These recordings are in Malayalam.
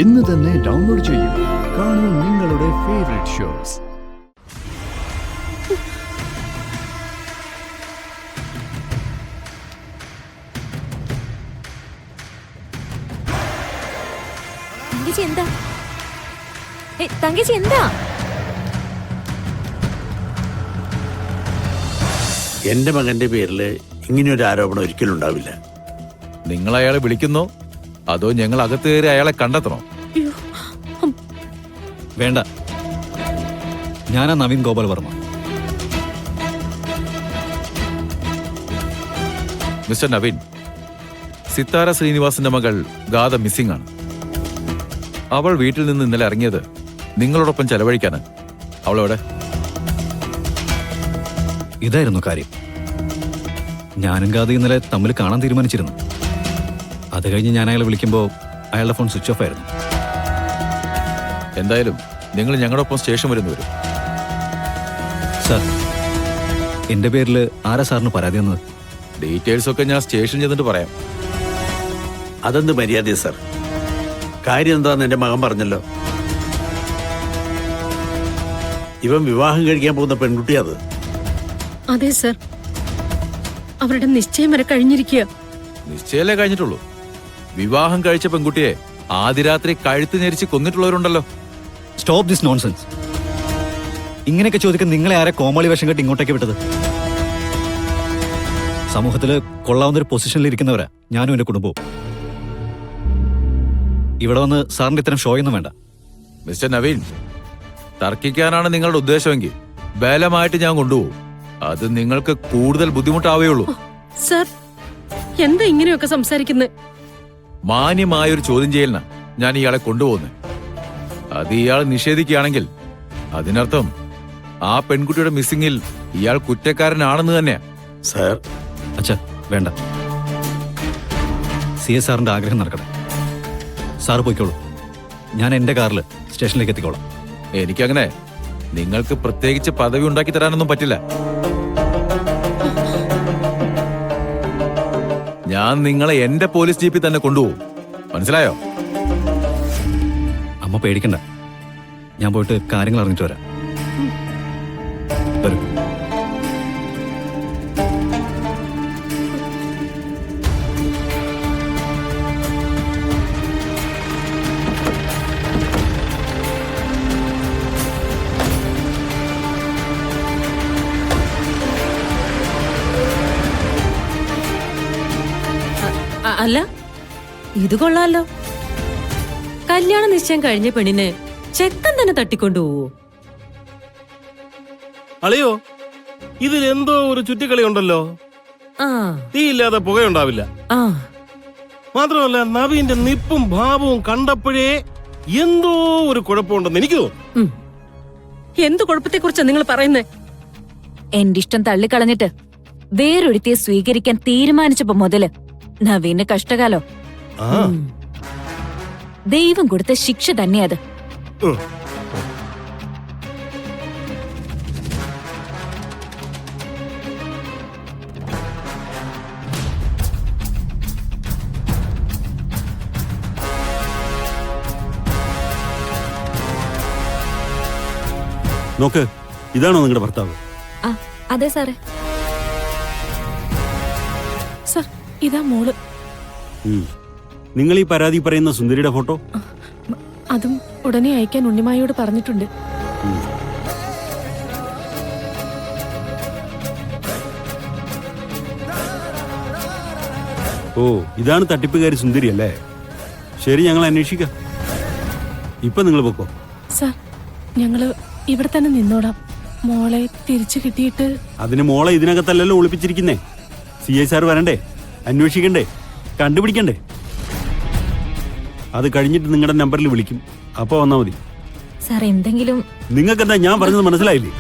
ഇന്ന് തന്നെ ഡൗൺലോഡ് ചെയ്യൂ. കാണൂ നിങ്ങളുടെ ഫേവറേറ്റ് ഷോസ്. എന്താ തങ്കച്ചി എന്താ? എന്റെ മകന്റെ പേരിൽ ഇങ്ങനെയൊരു ആരോപണം ഒരിക്കലും ഉണ്ടാവില്ല. നിങ്ങൾ അയാളെ വിളിക്കുന്നോ അതോ ഞങ്ങൾ അകത്ത് കയറി അയാളെ കണ്ടെത്തണോ? വേണ്ട, ഞാനാ നവീൻ ഗോപാൽ വർമ്മ. മിസ്റ്റർ നവീൻ, സിത്താര ശ്രീനിവാസിന്റെ മകൾ ഗാഥ മിസ്സിംഗ് ആണ്. അവൾ വീട്ടിൽ നിന്ന് ഇന്നലെ ഇറങ്ങിയത് നിങ്ങളോടൊപ്പം ചെലവഴിക്കാന്. അവളെവിടെ? ഇതായിരുന്നു കാര്യം. ഞാനും ഗാഥ ഇന്നലെ തമ്മിൽ കാണാൻ തീരുമാനിച്ചിരുന്നു. അത് കഴിഞ്ഞ് ഞാൻ അയാളെ വിളിക്കുമ്പോൾ അയാളുടെ ഫോൺ സ്വിച്ച് ഓഫ് ആയിരുന്നു. എന്തായാലും നിങ്ങൾ ഞങ്ങളുടെ ഒപ്പം സ്റ്റേഷൻ വരും. സാർ, എന്റെ പേരിൽ ആരാ സാറിന് പരാതി തന്നത്? ഡീറ്റെയിൽസ് ഒക്കെ ഞാൻ സ്റ്റേഷൻ ചെന്നിട്ട് പറയാം. അതെന്ത് മര്യാദ സാർ? കാര്യം എന്താന്ന് എന്റെ മകൻ പറഞ്ഞല്ലോ. ഇവൻ വിവാഹം കഴിക്കാൻ പോകുന്ന പെൺകുട്ടി. അത് അതെ സർ, അവരുടെ നിശ്ചയം വരെ കഴിഞ്ഞിരിക്കുക. നിശ്ചയല്ലേ കഴിഞ്ഞിട്ടുള്ളൂ? വിവാഹം കഴിച്ച പെൺകുട്ടിയെ ആദ്യ രാത്രി കഴുത്ത് ഞെരിച്ച് കൊന്നിട്ടുള്ളവരുണ്ടല്ലോ. Stop this nonsense. ഇങ്ങനെയൊക്കെ ചോദിക്കാൻ നിങ്ങളെ ആരെ കോമാളി വേഷം കെട്ടി ഇങ്ങോട്ടേക്ക് വിട്ടത്? സമൂഹത്തില് കൊള്ളാവുന്നൊരു പൊസിഷനിൽ ഇരിക്കുന്നവരാ ഞാനും എന്റെ കുടുംബവും. ഇവിടെ വന്ന് സാറിന്റെ ഇത്തരം ഷോയൊന്നും വേണ്ട. മിസ്റ്റർ നവീൻ, തർക്കിക്കാനാണ് നിങ്ങളുടെ ഉദ്ദേശമെങ്കിൽ ബലമായിട്ട് ഞാൻ കൊണ്ടുപോകും. അത് നിങ്ങൾക്ക് കൂടുതൽ ബുദ്ധിമുട്ടാവുകയുള്ളൂ. സർ, എന്താ ഇങ്ങനെയൊക്കെ സംസാരിക്കുന്നത്? മാന്യമായൊരു ചോദ്യം ചെയ്യലിനാ ഞാൻ ഇയാളെ കൊണ്ടുപോകുന്നത്. അത് ഇയാൾ നിഷേധിക്കുകയാണെങ്കിൽ അതിനർത്ഥം ആ പെൺകുട്ടിയുടെ മിസ്സിംഗിൽ ഇയാൾ കുറ്റക്കാരനാണെന്ന് തന്നെയാ. സാർ, അച്ഛാ വേണ്ട. CS സാറിന്റെ ആഗ്രഹം നടക്കട്ടെ. സാറ് പോയിക്കോളൂ. ഞാൻ എന്റെ കാറിൽ സ്റ്റേഷനിലേക്ക് എത്തിക്കോളാം. എനിക്കങ്ങനെ നിങ്ങൾക്ക് പ്രത്യേകിച്ച് പദവി ഉണ്ടാക്കി തരാനൊന്നും പറ്റില്ല. ഞാൻ നിങ്ങളെ എന്റെ പോലീസ് ജീപ്പിൽ തന്നെ കൊണ്ടുപോകും. മനസ്സിലായോ? അമ്മ പേടിക്കണ്ട, ഞാൻ പോയിട്ട് കാര്യങ്ങൾ അറിഞ്ഞിട്ട് വരാം. വരൂ. അല്ല, ഇത് കൊള്ളാലോ. കല്യാണ നിശ്ചയം കഴിഞ്ഞ പെണ്ണിനെ ചെക്കൻ തന്നെ തട്ടിക്കൊണ്ടുപോവോ? അളിയോ, ഇതിലെന്തോ ഒരു ചുറ്റിക്കളി ഉണ്ടല്ലോ. തീയില്ലാതെ പുകയുണ്ടാവില്ല. മാത്രമല്ല, നവീന്റെ നിപ്പും ഭാവവും കണ്ടപ്പോഴേ എന്തോ ഒരു കുഴപ്പമുണ്ടെന്ന് എനിക്ക് തോന്നുന്നു. എന്ത് കുഴപ്പത്തെ കുറിച്ചാ നിങ്ങൾ പറയുന്നേ? എന്റെ ഇഷ്ടം തള്ളിക്കളഞ്ഞിട്ട് വേറൊരുത്തിയെ സ്വീകരിക്കാൻ തീരുമാനിച്ചപ്പോ മുതല് നവീന് കഷ്ടകാലോ. ദൈവം കൊടുത്ത ശിക്ഷ തന്നെ അത്. നോക്ക്, ഇതാണോ നിങ്ങളുടെ ഭർത്താവ്? അതെ സാറേ. സർ, ഇതാ മോള്. നിങ്ങൾ ഈ പരാതി പറയുന്ന സുന്ദരിയുടെ ഫോട്ടോ? അതും ഉടനെ അയക്കാൻ ഉണ്ണിമായോട് പറഞ്ഞിട്ടുണ്ട്. ഓ, ഇതാണ് തട്ടിപ്പുകാരി സുന്ദരി അല്ലേ? ശരി, ഞങ്ങൾ അന്വേഷിക്കാം. ഇപ്പൊ നിങ്ങൾ പൊക്കോ. സർ, ഞങ്ങള് ഇവിടെ തന്നെ നിന്നോടാം. മോളെ തിരിച്ചു കിട്ടിയിട്ട്. അതിന് മോളെ ഇതിനകത്തല്ലല്ലോ ഒളിപ്പിച്ചിരിക്കുന്നേ. CI സാർ വരണ്ടേ? അന്വേഷിക്കണ്ടേ? കണ്ടുപിടിക്കണ്ടേ? അത് കഴിഞ്ഞിട്ട് നിങ്ങളുടെ നമ്പറിൽ വിളിക്കും. അപ്പൊ വന്നാ മതി. സാർ, എന്തെങ്കിലും നിങ്ങൾക്കെന്താ ഞാൻ പറഞ്ഞത് മനസ്സിലായില്ലേ?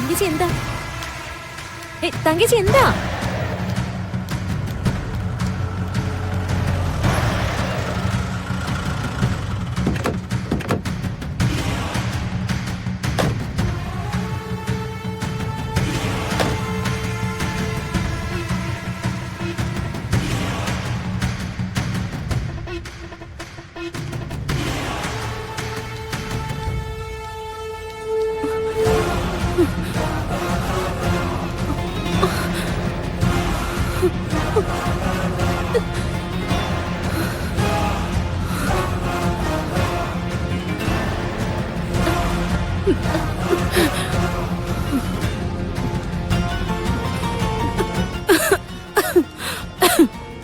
തങ്കച്ചി എന്താ? തങ്കച്ചി എന്താ?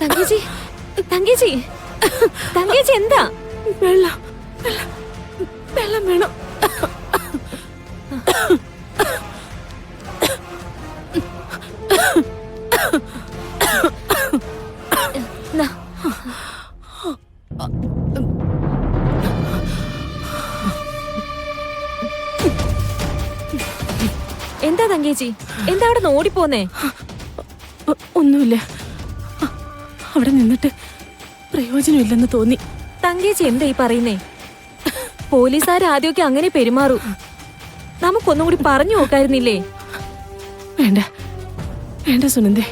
തങ്കച്ചി തങ്കച്ചി തങ്കച്ചി എന്താ? വെള്ളം വെള്ളം വേണം. നാ. എന്താ തങ്കേച്ചി? എന്താ അവിടെ ഓടിപ്പോന്നേ? ഒന്നുമില്ല, അവിടെ നിന്നിട്ട് പ്രയോജനമില്ലെന്ന് തോന്നി. തങ്കേച്ചി എന്താ ഈ പറയുന്നേ? പോലീസുകാർ ആദ്യമൊക്കെ അങ്ങനെ പെരുമാറൂ. നമുക്കൊന്നും കൂടി പറഞ്ഞു നോക്കായിരുന്നില്ലേ? വേണ്ട വേണ്ട സുനന്ദേ,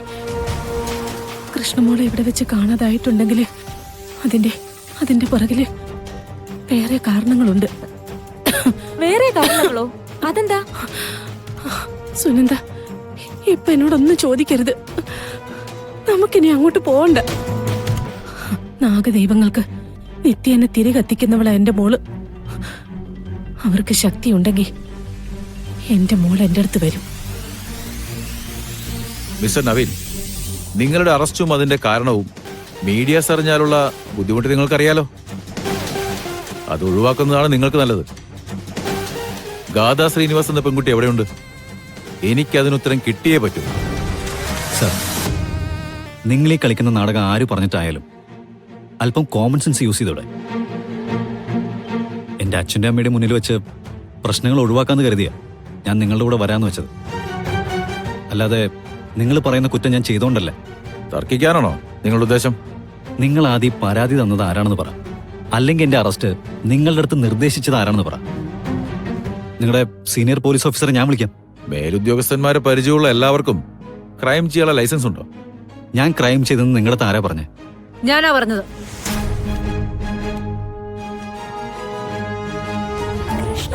കൃഷ്ണമോളെ ഇവിടെ വെച്ച് കാണാതായിട്ടുണ്ടെങ്കിൽ അതിന്റെ പുറകില് വേറെ കാരണങ്ങളുണ്ട്. വേറെ കാരണങ്ങളോ? അതെന്താ? സുനന്ദ, ഇപ്പൊ എന്നോടൊന്നും ചോദിക്കരുത്. നമുക്കിനി അങ്ങോട്ട് പോകണ്ട. നാഗദൈവങ്ങൾക്ക് നിത്യേനെ തിരി കത്തിക്കുന്നവളാ എന്റെ മോള്. അവർക്ക് ശക്തിയുണ്ടെങ്കിൽ എന്റെ മോൾ എന്റെ അടുത്ത് വരും. മിസ്റ്റർ നവീൻ, നിങ്ങളുടെ അറസ്റ്റും അതിന്റെ കാരണവും മീഡിയാസ് അറിഞ്ഞാലുള്ള ബുദ്ധിമുട്ട് നിങ്ങൾക്കറിയാലോ. അത് ഒഴിവാക്കുന്നതാണ് നിങ്ങൾക്ക് നല്ലത്. ഗാഥാ ശ്രീനിവാസ് എന്ന പെൺകുട്ടി എവിടെയുണ്ട്? എനിക്കതിനുത്തരം കിട്ടിയേ പറ്റൂ. സർ, നിങ്ങളീ കളിക്കുന്ന നാടകം ആര് പറഞ്ഞിട്ടായാലും അല്പം കോമൺ സെൻസ് യൂസ് ചെയ്തോടെ. എൻ്റെ അച്ഛൻ്റെ അമ്മയുടെ മുന്നിൽ വെച്ച് പ്രശ്നങ്ങൾ ഒഴിവാക്കാന്ന് കരുതിയാ ഞാൻ നിങ്ങളുടെ കൂടെ വരാമെന്ന് വെച്ചത്. അല്ലാതെ നിങ്ങൾ പറയുന്ന കുറ്റം ഞാൻ ചെയ്തോണ്ടല്ല. തർക്കിക്കാനാണോ നിങ്ങളുടെ ഉദ്ദേശം? നിങ്ങൾ ആദ്യം പരാതി തന്നത് ആരാണെന്ന് പറ, അല്ലെങ്കിൽ എൻ്റെ അറസ്റ്റ് നിങ്ങളുടെ അടുത്ത് നിർദ്ദേശിച്ചത് ആരാണെന്ന് പറ. നിങ്ങളുടെ സീനിയർ പോലീസ് ഓഫീസറെ ഞാൻ വിളിക്കാം. മേലുദ്യോഗസ്ഥന്മാരെ പരിചയമുള്ള എല്ലാവർക്കും ക്രൈം ചെയ്യാനുള്ള ലൈസൻസ് ഉണ്ടോ? ഞാൻ ക്രൈം ചെയ്തെന്ന് നിങ്ങളുടെ ആരാ പറഞ്ഞേ? ഞാനാ പറഞ്ഞത്. കൃഷ്ണ